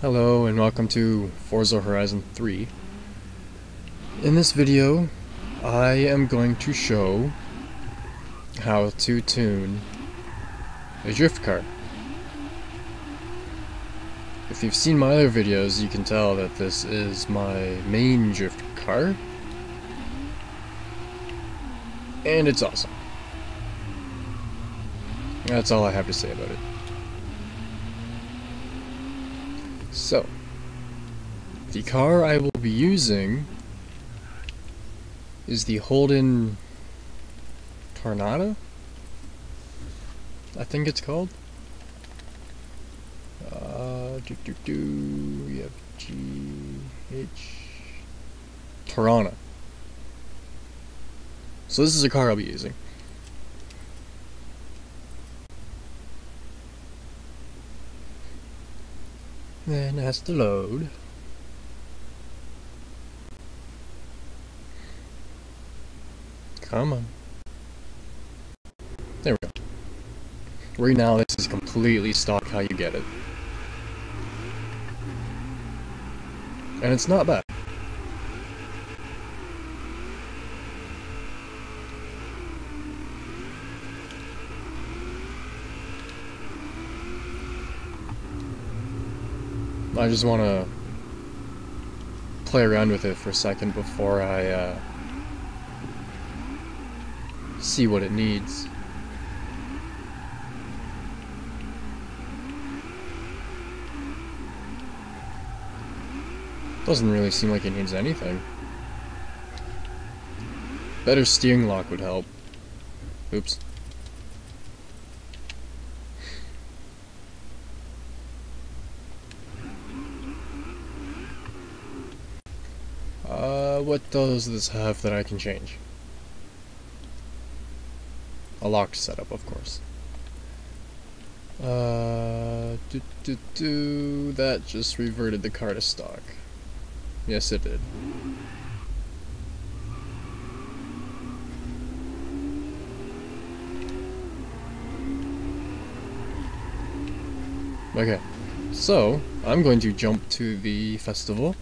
Hello and welcome to Forza Horizon 3. In this video, I am going to show how to tune a drift car. If you've seen my other videos, you can tell that this is my main drift car, and it's awesome. That's all I have to say about it. So, the car I will be using is the Holden Tornado, I think it's called. We have GH Torana. So this is a car I'll be using. Then it has to load. Come on. There we go. Right now this is completely stock how you get it. And it's not bad. I just want to play around with it for a second before I see what it needs. Doesn't really seem like it needs anything. Better steering lock would help. Oops. What does this have that I can change? A locked setup, of course. That just reverted the car to stock. Yes, it did. Okay, so I'm going to jump to the festival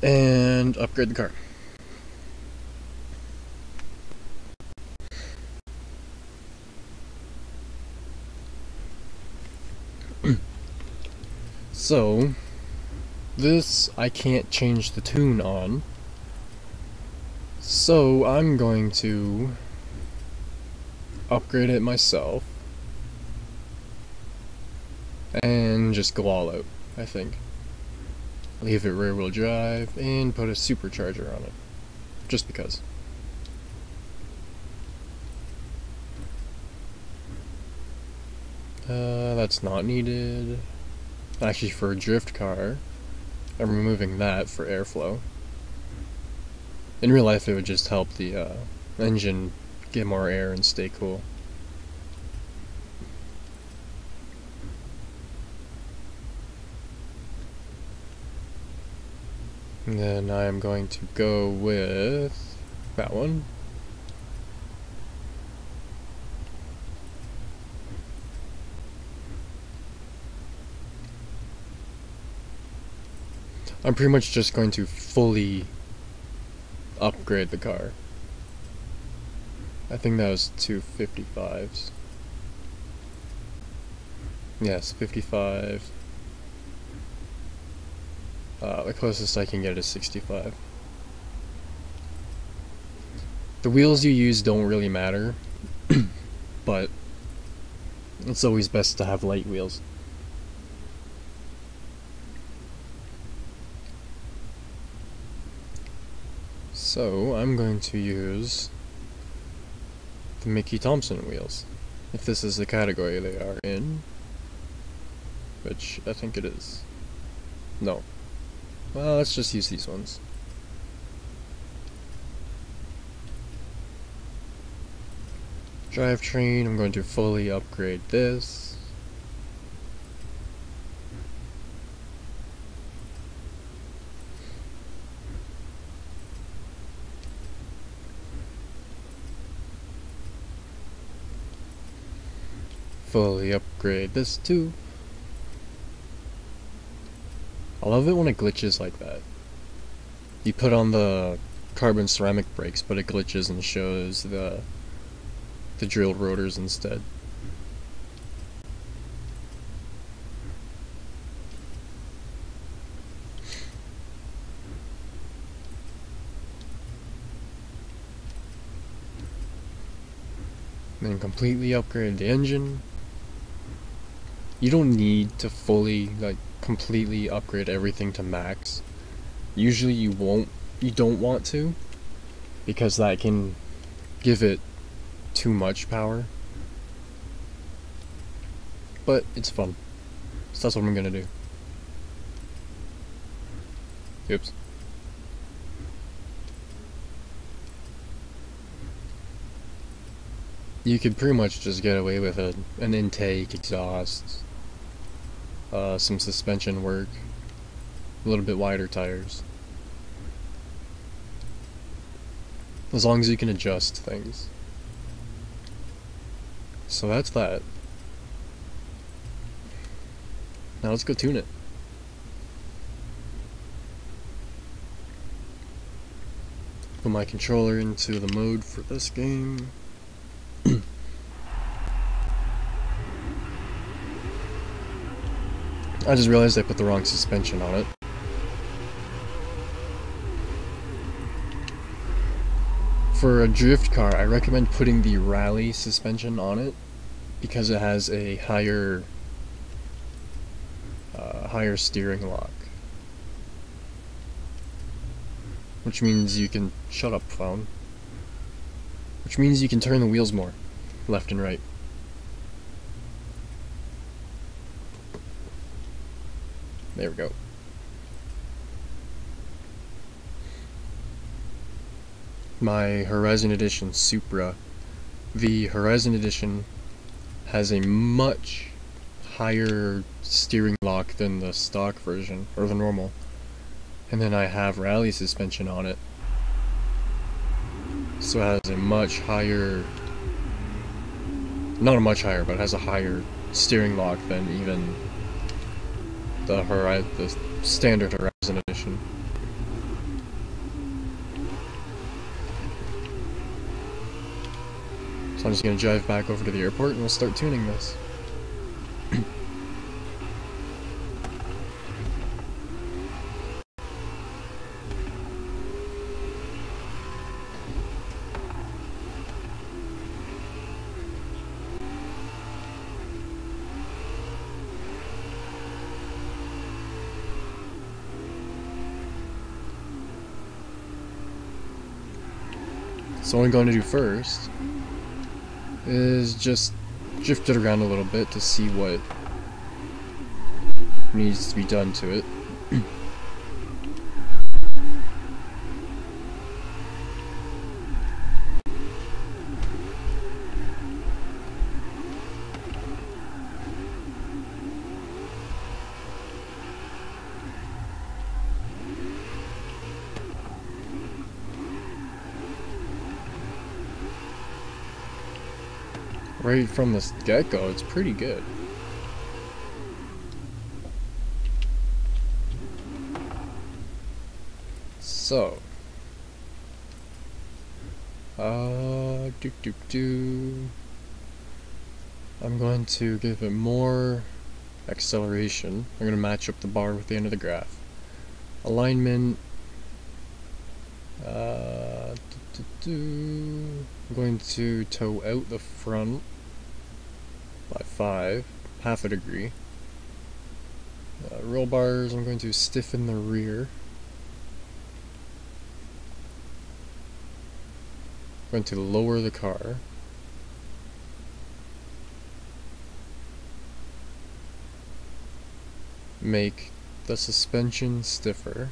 and upgrade the car. So, this I can't change the tune on, so I'm going to upgrade it myself and just go all out, I think. Leave it rear wheel drive and put a supercharger on it, just because. That's not needed. Actually, for a drift car, I'm removing that for airflow. In real life, it would just help the engine get more air and stay cool. And then I'm going to go with that one. I'm pretty much just going to fully upgrade the car. I think that was 255s. Yes, 55. The closest I can get is 65. The wheels you use don't really matter, but it's always best to have light wheels. So I'm going to use the Mickey Thompson wheels, if this is the category they are in, which I think it is. No. Well, let's just use these ones. Drivetrain, I'm going to fully upgrade this. Fully upgrade this too. I love it when it glitches like that. You put on the carbon ceramic brakes, but it glitches and shows the drilled rotors instead. Then completely upgrade the engine. You don't need to fully, like, completely upgrade everything to max. Usually you don't want to, because that can give it too much power. But it's fun. So that's what I'm gonna do. Oops. You could pretty much just get away with an intake, exhaust, some suspension work, a little bit wider tires. As long as you can adjust things. So that's that. Now let's go tune it. Put my controller into the mode for this game. I just realized I put the wrong suspension on it. For a drift car, I recommend putting the rally suspension on it because it has a higher steering lock. Which means you can... Shut up, phone. Which means you can turn the wheels more, left and right. There we go. My Horizon Edition Supra. The Horizon Edition has a much higher steering lock than the stock version, or the normal. And then I have rally suspension on it. So it has a much higher... Not a much higher, but it has a higher steering lock than even the standard Horizon Edition. So I'm just gonna drive back over to the airport and we'll start tuning this. So what I'm going to do first is just drift it around a little bit to see what needs to be done to it. Right from the get-go, it's pretty good. So, I'm going to give it more acceleration. I'm going to match up the bar with the end of the graph. Alignment, I'm going to toe out the front by 5, half a degree. Roll bars, I'm going to stiffen the rear. I'm going to lower the car. Make the suspension stiffer.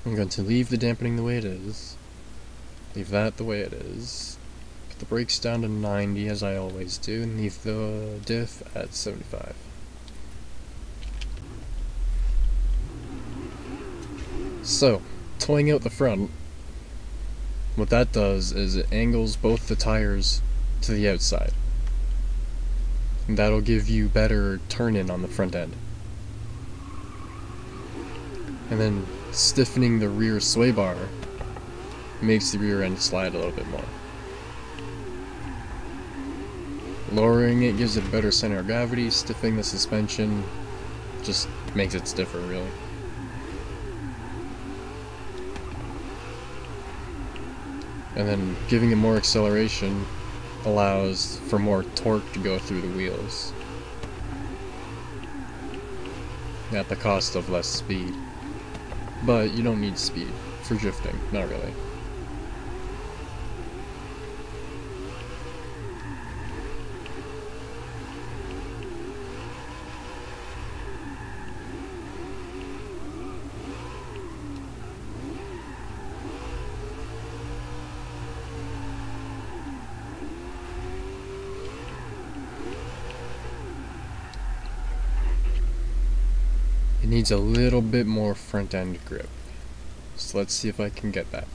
I'm going to leave the dampening the way it is. Leave that the way it is. Put the brakes down to 90 as I always do, and leave the diff at 75. So, towing out the front, What that does is it angles both the tires to the outside. And that'll give you better turn-in on the front end. And then stiffening the rear sway bar makes the rear end slide a little bit more. Lowering it gives it a better center of gravity. Stiffening the suspension just makes it stiffer, really. And then giving it more acceleration allows for more torque to go through the wheels at the cost of less speed. But you don't need speed for drifting, not really. It needs a little bit more front end grip. So let's see if I can get that.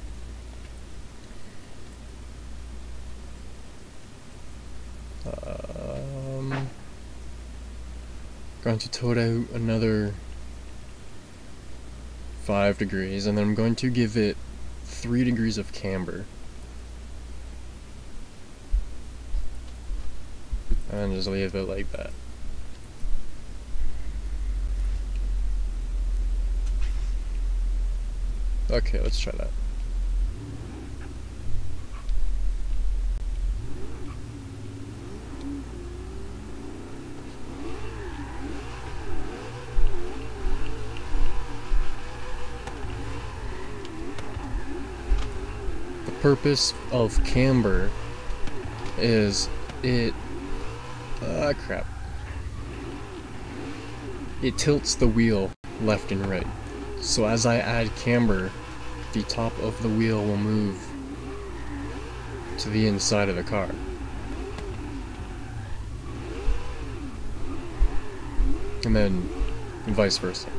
Going to tow it out another 5 degrees, and then I'm going to give it 3 degrees of camber. And just leave it like that. Okay, let's try that. The purpose of camber is it tilts the wheel left and right. So as I add camber, the top of the wheel will move to the inside of the car. And then vice versa.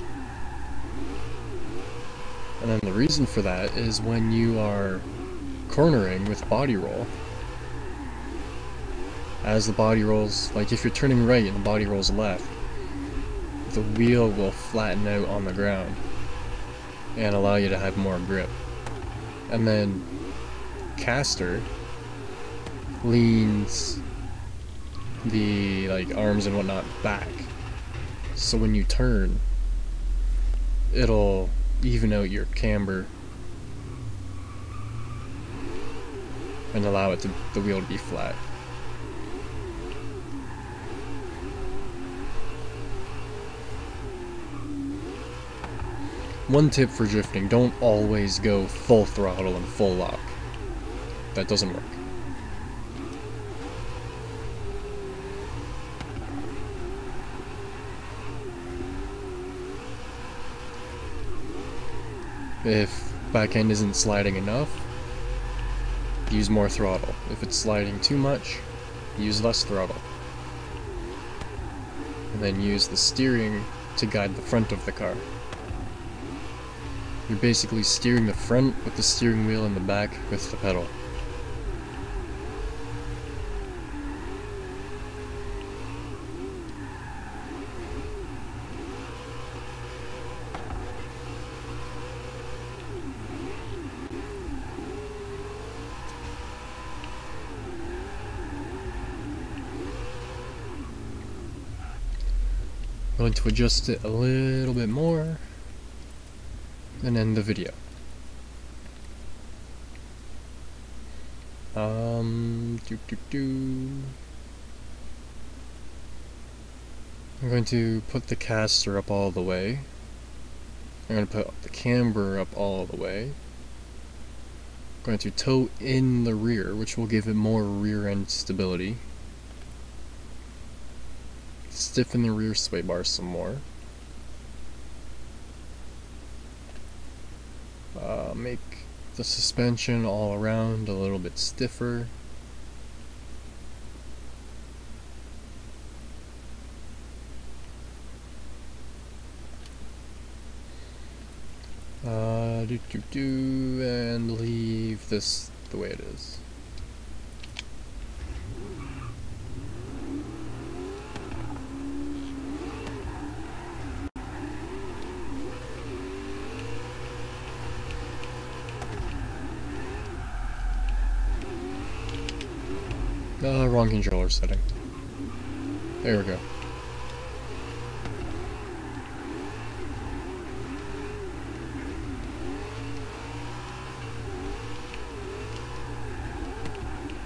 And then the reason for that is when you are cornering with body roll, as the body rolls, like if you're turning right and the body rolls left, the wheel will flatten out on the ground and allow you to have more grip. And then caster leans the arms and whatnot back, so when you turn, it'll even out your camber and allow it the wheel to be flat. One tip for drifting: don't always go full throttle and full lock. That doesn't work. If back end isn't sliding enough, use more throttle. If it's sliding too much, use less throttle. And then use the steering to guide the front of the car. You're basically steering the front with the steering wheel and the back with the pedal. I'm going to adjust it a little bit more and end the video. I'm going to put the caster up all the way. I'm going to put the camber up all the way. I'm going to tow in the rear, which will give it more rear end stability. Stiffen the rear sway bar some more. Make the suspension all around a little bit stiffer. And leave this the way it is. Wrong controller setting. There we go.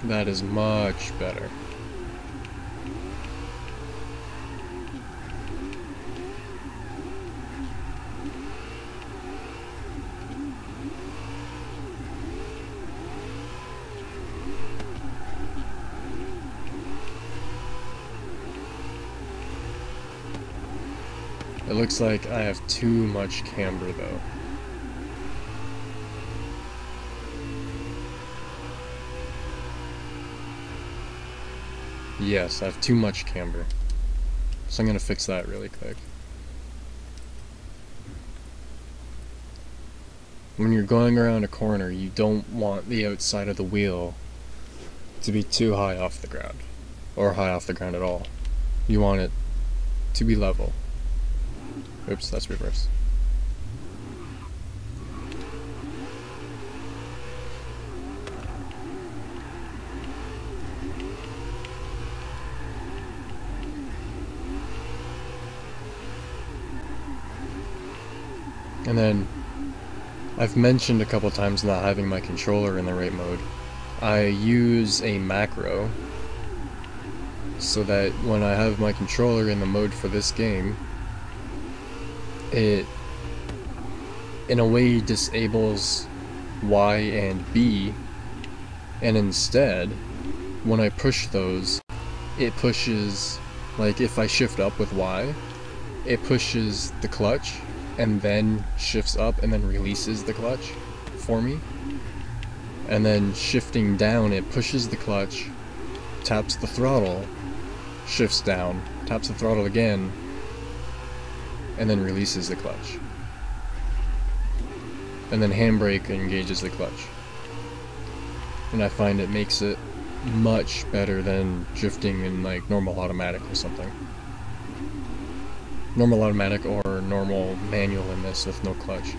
That is much better. It looks like I have too much camber though. Yes, I have too much camber. So I'm gonna fix that really quick. When you're going around a corner, you don't want the outside of the wheel to be too high off the ground. Or high off the ground at all. You want it to be level. Oops, that's reverse. And then, I've mentioned a couple times not having my controller in the right mode. I use a macro so that when I have my controller in the mode for this game, it in a way disables Y and B, and instead when I push those, it pushes, like if I shift up with Y, it pushes the clutch and then shifts up and then releases the clutch for me, and then shifting down it pushes the clutch, taps the throttle, shifts down, taps the throttle again, and then releases the clutch. And then handbrake engages the clutch. And I find it makes it much better than drifting in like normal automatic or something. Normal automatic or normal manual in this with no clutch.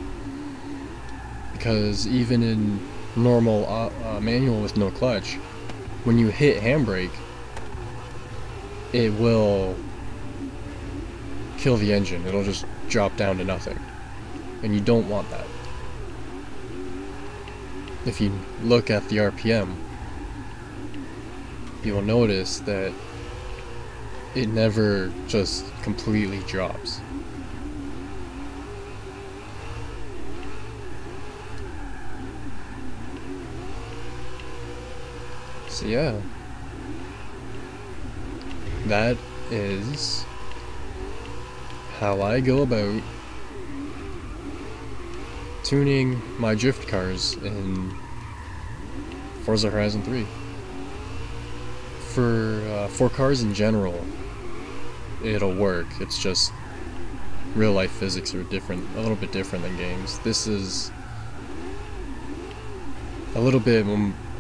Because even in normal manual with no clutch, when you hit handbrake, it will kill the engine. It'll just drop down to nothing. And you don't want that. If you look at the RPM, you will notice that it never just completely drops. So yeah, that is how I go about tuning my drift cars in Forza Horizon 3. For cars in general, it'll work. It's just real life physics are different, a little bit different than games. This is a little bit,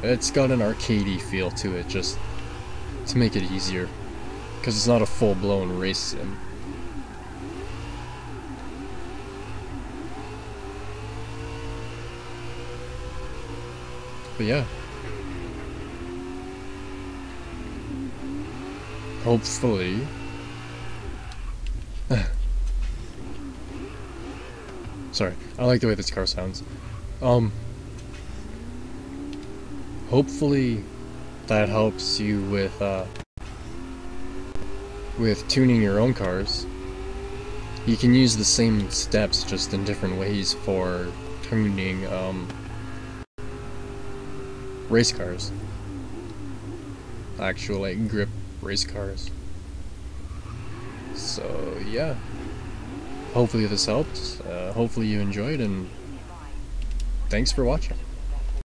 it's got an arcadey feel to it, just to make it easier, because it's not a full-blown race sim. But yeah, hopefully sorry, I like the way this car sounds. Hopefully that helps you with tuning your own cars. You can use the same steps just in different ways for tuning race cars. Actual like grip race cars. So yeah, hopefully this helped. Hopefully you enjoyed, and thanks for watching.